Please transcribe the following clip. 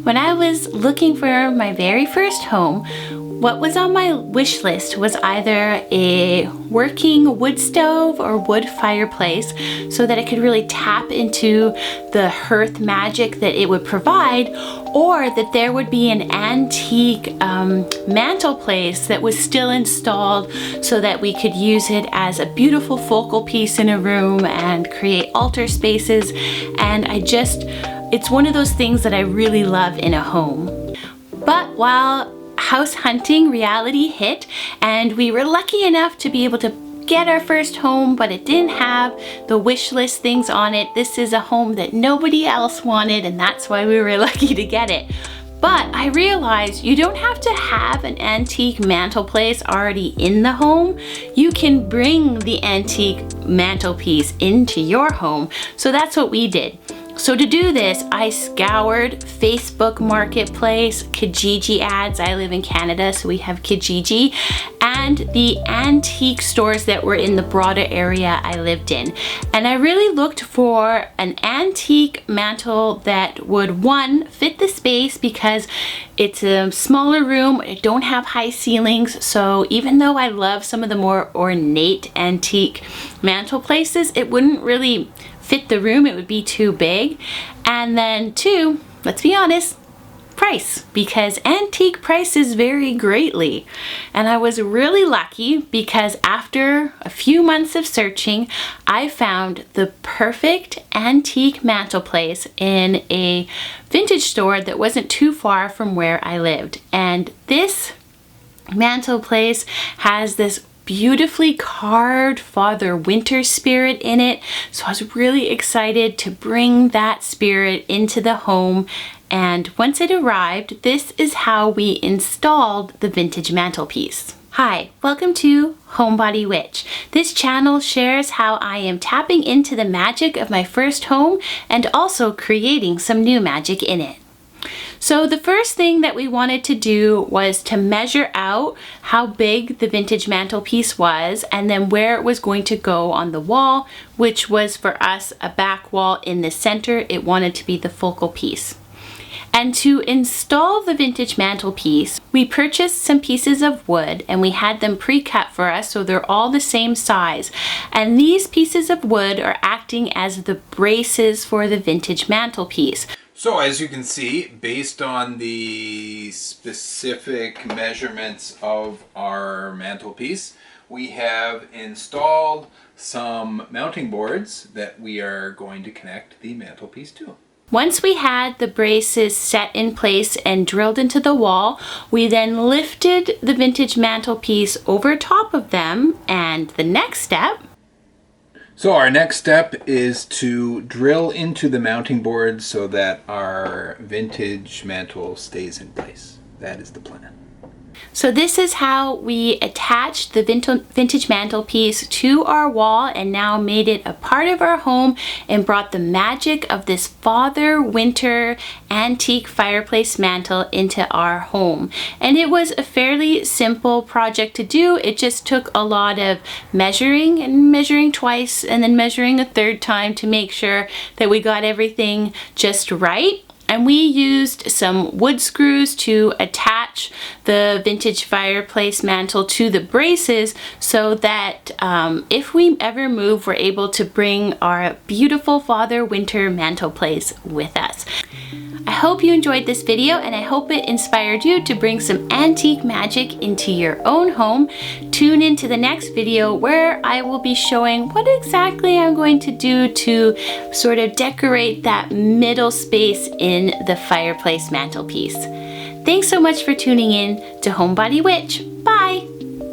When I was looking for my very first home, what was on my wish list was either a working wood stove or wood fireplace so that I could really tap into the hearth magic that it would provide, or that there would be an antique mantelpiece that was still installed so that we could use it as a beautiful focal piece in a room and create altar spaces. And it's one of those things that I really love in a home. But while house hunting reality hit and we were lucky enough to be able to get our first home, but it didn't have the wish list things on it. This is a home that nobody else wanted, and that's why we were lucky to get it. But I realized you don't have to have an antique mantelpiece already in the home. You can bring the antique mantelpiece into your home. So that's what we did. So to do this, I scoured Facebook Marketplace, Kijiji ads. I live in Canada, so we have Kijiji, and the antique stores that were in the broader area I lived in. And I really looked for an antique mantle that would, one, fit the space because it's a smaller room. I don't have high ceilings, so even though I love some of the more ornate antique mantle places, it wouldn't really fit the room. It would be too big. And then two, let's be honest, price, because antique prices vary greatly. And I was really lucky because after a few months of searching, I found the perfect antique mantelpiece in a vintage store that wasn't too far from where I lived. And this mantelpiece has this beautifully carved Father Winter spirit in it. So I was really excited to bring that spirit into the home. And once it arrived, this is how we installed the vintage mantelpiece. Hi, welcome to Homebody Witch. This channel shares how I am tapping into the magic of my first home and also creating some new magic in it. So the first thing that we wanted to do was to measure out how big the vintage mantelpiece was and then where it was going to go on the wall, which was for us a back wall in the center. It wanted to be the focal piece. And to install the vintage mantelpiece, we purchased some pieces of wood and we had them pre-cut for us so they're all the same size. And these pieces of wood are acting as the braces for the vintage mantelpiece. So as you can see, based on the specific measurements of our mantelpiece, we have installed some mounting boards that we are going to connect the mantelpiece to. Once we had the braces set in place and drilled into the wall, we then lifted the vintage mantelpiece over top of them, and the next step. So our next step is to drill into the mounting board so that our vintage mantle stays in place. That is the plan. So this is how we attached the vintage mantelpiece to our wall and now made it a part of our home and brought the magic of this Father Winter antique fireplace mantle into our home. And it was a fairly simple project to do. It just took a lot of measuring and measuring twice and then measuring a third time to make sure that we got everything just right. And we used some wood screws to attach the vintage fireplace mantle to the braces so that if we ever move, we're able to bring our beautiful Father Winter mantelpiece with us. I hope you enjoyed this video and I hope it inspired you to bring some antique magic into your own home. Tune into the next video where I will be showing what exactly I'm going to do to sort of decorate that middle space in the fireplace mantelpiece. Thanks so much for tuning in to Homebody Witch. Bye!